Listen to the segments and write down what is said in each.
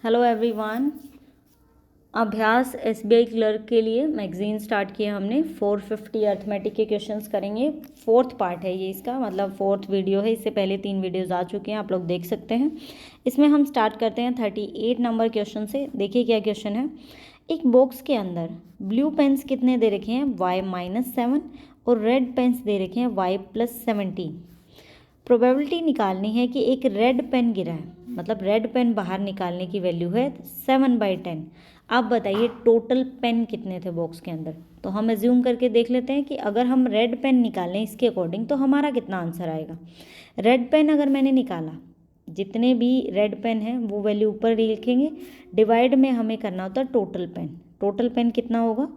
Hello everyone. अभ्यास SBI clerk के लिए मैगजीन स्टार्ट किया हमने। 450 अर्थमेटिक के क्वेश्चंस करेंगे। फोर्थ पार्ट है ये, इसका मतलब फोर्थ वीडियो है। इससे पहले 3 वीडियोस आ चुके हैं, आप लोग देख सकते हैं। इसमें हम स्टार्ट करते हैं 38 नंबर क्वेश्चन से। देखिए क्या क्वेश्चन है। एक बॉक्स के अंदर ब्लू पेन्स कितने दे रखे हैं, y-7, और रेड पेन्स दे रखे हैं y+17। प्रोबेबिलिटी निकालनी है कि एक रेड पेन गिरा है, मतलब रेड पेन बाहर निकालने की वैल्यू है 7/10। आप बताइए टोटल पेन कितने थे बॉक्स के अंदर। तो हम एज्यूम करके देख लेते हैं कि अगर हम रेड पेन निकालें इसके अकॉर्डिंग तो हमारा कितना आंसर आएगा। रेड पेन अगर मैंने निकाला, जितने भी रेड पेन हैं वो वैल्यू ऊपर लिखेंगे, डिवाइड में हमें करना होता है टोटल पेन। टोटल पेन कितना होगा,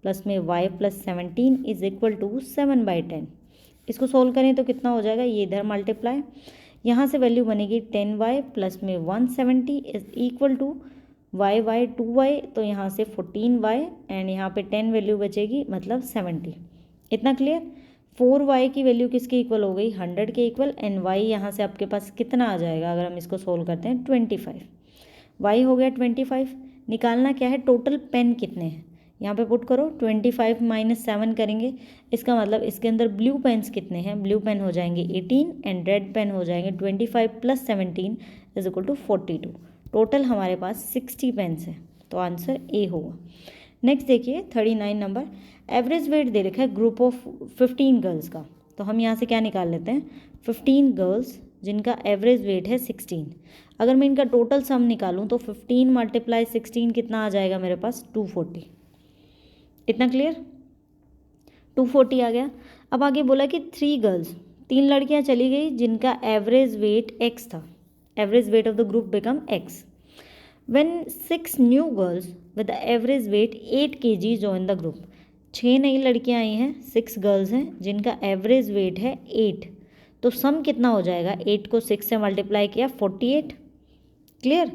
प्लस में y+17 इज इक्वल टू 7/10। इसको सोल्व करें तो कितना हो जाएगा, ये इधर मल्टीप्लाई, यहाँ से वैल्यू बनेगी 10y प्लस में 170 is equal to y 2y, तो यहाँ से 14y एंड यहाँ पे 10 वैल्यू बचेगी मतलब 70। इतना क्लियर। 4y की वैल्यू किसके इक्वल हो गई, 100 के इक्वल, एंड y यहाँ से आपके पास कितना आ जाएगा अगर हम इसको सोल्व करते हैं 25। y हो गया 25। निकालना क्या है, टोटल पेन कितने हैं, यहाँ पे पुट करो। 25 - 7 करेंगे, इसका मतलब इसके अंदर ब्लू पेन्स कितने हैं, ब्लू पेन हो जाएंगे 18 एंड रेड पेन हो जाएंगे 25 + 17 इज इक्वल टू 42। टोटल हमारे पास 60 पेन्स हैं, तो आंसर ए होगा। नेक्स्ट देखिए 39 नंबर। एवरेज वेट दे रखा है ग्रुप ऑफ 15 गर्ल्स का। तो हम यहाँ से क्या निकाल लेते हैं, 15 गर्ल्स जिनका एवरेज वेट है 16। अगर मैं इनका टोटल सम निकालूँ तो 15 × 16 कितना आ जाएगा मेरे पास, 240। इतना क्लियर, 240 आ गया। अब आगे बोला कि 3 गर्ल्स, 3 लड़कियां चली गई जिनका एवरेज वेट x था। Average weight of the group become x। When 6 new girls with average weight 8 kg join the group. 6 नई लड़कियां आई हैं, 6 गर्ल्स हैं जिनका एवरेज वेट है 8। तो सम कितना हो जाएगा, 8 को 6 से मल्टीप्लाई किया 48। क्लियर।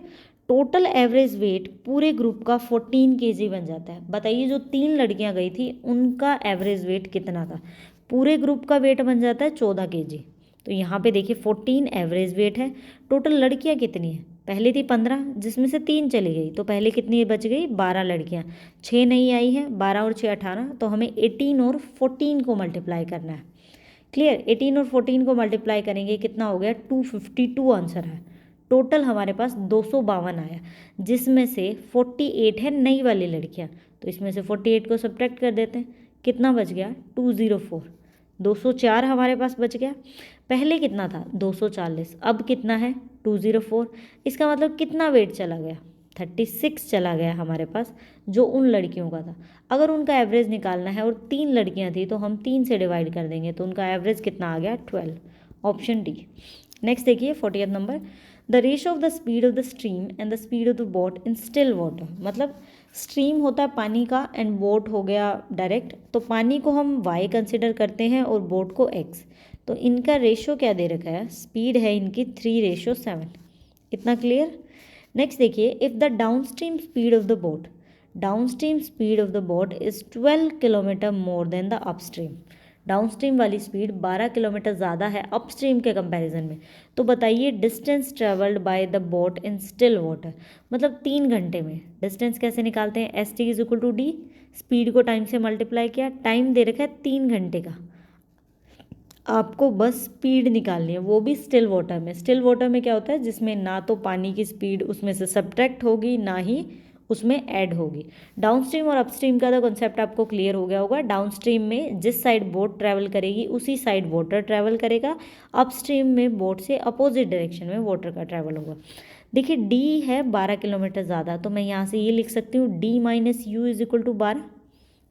टोटल एवरेज वेट पूरे ग्रुप का 14 kg बन जाता है। बताइए जो 3 लड़कियां गई थी उनका एवरेज वेट कितना था, पूरे ग्रुप का वेट बन जाता है 14 kg। तो यहाँ पे देखिए 14 एवरेज वेट है। टोटल लड़कियां कितनी हैं, पहले थी 15 जिसमें से 3 चली गई, तो पहले कितनी बच गई, 12 लड़कियां। 6 नहीं आई हैं, 12 और 6 18, तो हमें 18 और 14 को मल्टीप्लाई करना है। क्लियर। 18 और 14 को मल्टीप्लाई करेंगे कितना हो गया, 252 आंसर है। टोटल हमारे पास 252 आया, जिसमें से 48 है नई वाली लड़कियां। तो इसमें से 48 को सब्ट्रैक्ट कर देते हैं, कितना बच गया, 204। 204 हमारे पास बच गया। पहले कितना था, 240, अब कितना है 204। इसका मतलब कितना वेट चला गया, 36 चला गया हमारे पास, जो उन लड़कियों का था। अगर उनका एवरेज निकालना है और 3 लड़कियां थी तो हम 3 से डिवाइड कर देंगे, तो उनका एवरेज कितना आ गया, 12। Option D. नेक्स्ट देखिए 40th number. The ratio of the speed of the stream and the speed of the boat in still water. मतलब स्ट्रीम होता है पानी का एंड बोट हो गया डायरेक्ट, तो पानी को हम y कंसिडर करते हैं और बोट को x। तो इनका रेशियो क्या दे रखा है, स्पीड है इनकी 3:7। इतना क्लियर। नेक्स्ट देखिए, if the downstream speed of the boat, downstream speed of the boat is 12 kilometre more than the upstream. Downstream वाली स्पीड 12 किलोमीटर ज़्यादा है अपस्ट्रीम के कंपैरिजन में। तो बताइए distance travelled by the boat in still water, मतलब 3 घंटे में। डिस्टेंस कैसे निकालते हैं, ST = D, स्पीड को टाइम से मल्टीप्लाई किया, टाइम दे रखा है 3 घंटे का। आपको बस स्पीड निकालनी है, वो भी स्टिल वाटर में। स्टिल वाटर में क्या होता है, जिसमें ना तो पानी की स्पीड उसमें से सब्ट्रैक्ट होगी ना ही उसमें ऐड होगी। डाउनस्ट्रीम और अपस्ट्रीम का तो कॉन्सेप्ट आपको क्लियर हो गया होगा। डाउनस्ट्रीम में जिस साइड बोट ट्रैवल करेगी उसी साइड वाटर ट्रैवल करेगा, अपस्ट्रीम में बोट से अपोजिट डायरेक्शन में वाटर का ट्रैवल होगा। देखिए डी है 12 किलोमीटर ज़्यादा, तो मैं यहाँ से ये लिख सकती हूँ D - U = 12।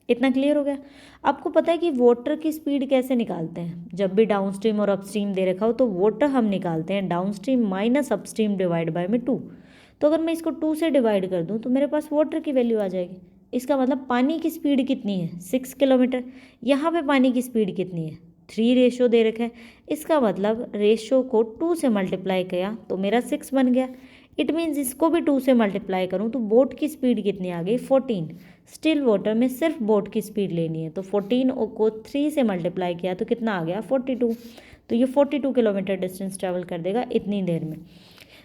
इतना क्लियर हो गया। आपको पता है कि वाटर की स्पीड कैसे निकालते हैं, जब भी डाउनस्ट्रीम और अपस्ट्रीम दे रखा हो तो वाटर हम निकालते हैं downstream minus upstream divide by में 2। तो अगर मैं इसको 2 से डिवाइड कर दूं तो मेरे पास वाटर की वैल्यू आ जाएगी। इसका मतलब पानी की स्पीड कितनी है, 6 किलोमीटर। यहाँ पे पानी की स्पीड कितनी है, 3 रेशो दे रखा है। इसका मतलब रेशो को 2 से मल्टीप्लाई किया तो मेरा 6 बन गया। इट मीन्स इसको भी 2 से मल्टीप्लाई करूँ तो बोट की स्पीड कितनी आ गई, 14। स्टिल वाटर में सिर्फ बोट की स्पीड लेनी है, तो 14 को 3 से मल्टीप्लाई किया तो कितना आ गया, 42। तो ये 42 किलोमीटर डिस्टेंस ट्रैवल कर देगा इतनी देर में।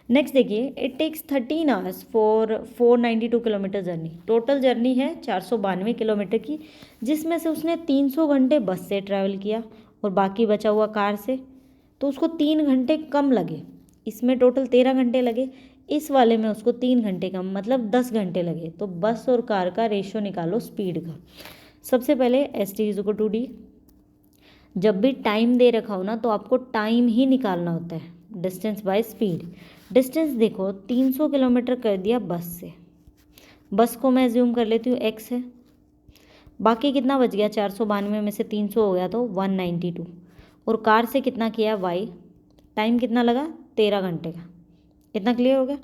नेक्स्ट देखिए, it takes 13 hours for 492 kilometre journey. Total journey है 492 किलोमीटर की, जिसमें से उसने 300 घंटे बस से ट्रैवल किया और बाकी बचा हुआ कार से, तो उसको 3 घंटे कम लगे। इसमें टोटल 13 घंटे लगे, इस वाले में उसको 3 घंटे कम, मतलब 10 घंटे लगे। तो बस और कार का रेशो निकालो स्पीड का। सबसे पहले ST=D। जब भी टाइम दे रखा हो ना तो आपको टाइम ही निकालना होता है, डिस्टेंस बाय स्पीड। डिस्टेंस देखो 300 किलोमीटर कर दिया बस से, बस को मैं एज्यूम कर लेती हूँ x है। बाकी कितना बच गया, 492 में से 300 हो गया तो 192। और कार से कितना किया y, टाइम कितना लगा 13 घंटे का। इतना क्लियर हो गया।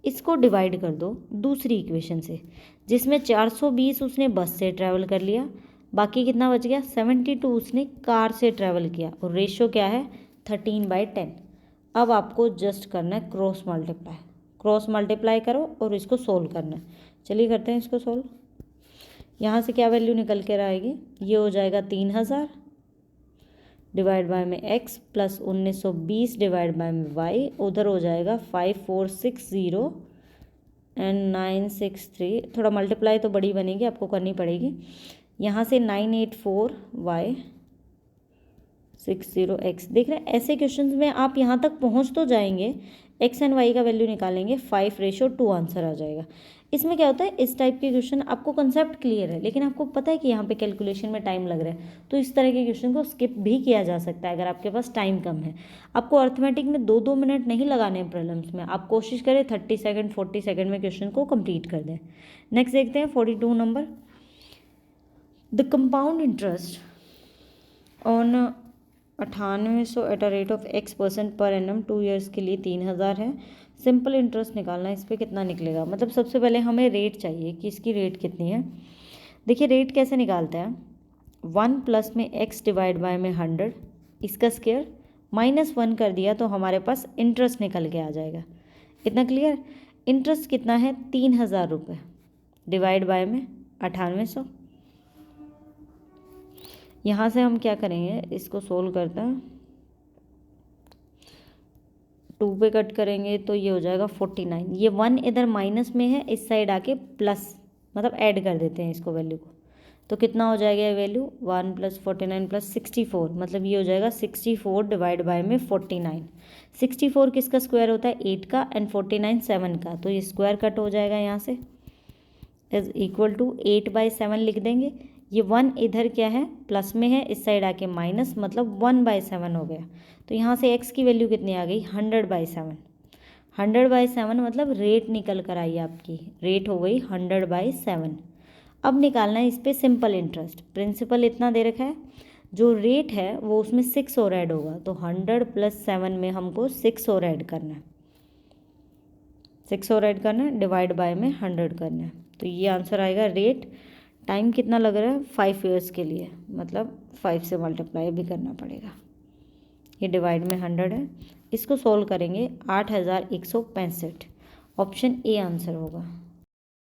इसको डिवाइड कर दो दूसरी इक्वेशन से, जिसमें 420 उसने बस से ट्रैवल कर लिया, बाकी कितना बच गया 72 उसने कार से ट्रैवल किया, और रेशो क्या है 13/10। अब आपको जस्ट करना है क्रॉस मल्टीप्लाई। क्रॉस मल्टीप्लाई करो और इसको सोल्व करना है। चलिए करते हैं इसको सोल्व। यहाँ से क्या वैल्यू निकल कर आएगी, ये हो जाएगा 3000 डिवाइड बाय में x प्लस 1920 डिवाइड बाय में y, उधर हो जाएगा 5460 एंड 963। थोड़ा मल्टीप्लाई तो बड़ी बनेगी, आपको करनी पड़ेगी। यहाँ से 984y 60x। देख रहे हैं, ऐसे क्वेश्चंस में आप यहाँ तक पहुँच तो जाएंगे, x एंड y का वैल्यू निकालेंगे, 5:2 आंसर आ जाएगा। इसमें क्या होता है, इस टाइप के क्वेश्चन आपको कंसेप्ट क्लियर है, लेकिन आपको पता है कि यहाँ पे कैलकुलेशन में टाइम लग रहा है, तो इस तरह के क्वेश्चन को स्किप भी किया जा सकता है अगर आपके पास टाइम कम है। आपको अर्थमेटिक में 2-2 मिनट नहीं लगाने हैं प्रॉब्लम्स में, आप कोशिश करें 30 सेकेंड 40 सेकेंड में क्वेश्चन को कंप्लीट कर दें। नेक्स्ट देखते हैं 42 number. The compound interest on 9800 at a rate of x% per annum 2 years के लिए 3000 है। सिंपल इंटरेस्ट निकालना है, इस पर कितना निकलेगा। मतलब सबसे पहले हमें रेट चाहिए कि इसकी रेट कितनी है। देखिए रेट कैसे निकालते हैं, 1 प्लस में x डिवाइड बाय में 100, इसका स्क्वायर -1 कर दिया तो हमारे पास इंटरेस्ट निकल के आ जाएगा। इतना क्लियर। इंटरेस्ट कितना है 3000 रुपये डिवाइड बाय में 9800। यहाँ से हम क्या करेंगे, इसको सोल्व करते हैं, 2 पे कट करेंगे तो ये हो जाएगा 49। ये 1 इधर माइनस में है, इस साइड आके प्लस, मतलब ऐड कर देते हैं इसको वैल्यू को, तो कितना हो जाएगा ये वैल्यू 1 + 49 + 64, मतलब ये हो जाएगा 64 डिवाइड बाय में 49। 64 किसका स्क्वायर होता है 8 का, एंड 49 7 का, तो ये स्क्वायर कट हो जाएगा यहाँ से, इज इक्वल टू 8/7 लिख देंगे। ये 1 इधर क्या है प्लस में है, इस साइड आके माइनस, मतलब 1/7 हो गया। तो यहाँ से x की वैल्यू कितनी आ गई 100/7। 100/7 मतलब रेट निकल कर आई आपकी, रेट हो गई 100/7। अब निकालना है इस पर सिंपल इंटरेस्ट। प्रिंसिपल इतना दे रखा है, जो रेट है वो उसमें 6 और ऐड होगा, तो 100 + 7 में हमको 6 और ऐड करना है, 6 और ऐड करना है, डिवाइड बाय में 100 करना है, तो ये आंसर आएगा रेट। टाइम कितना लग रहा है 5 ईयर्स के लिए, मतलब 5 से मल्टीप्लाई भी करना पड़ेगा। ये डिवाइड में 100 है, इसको सोल्व करेंगे 8165। ऑप्शन ए आंसर होगा।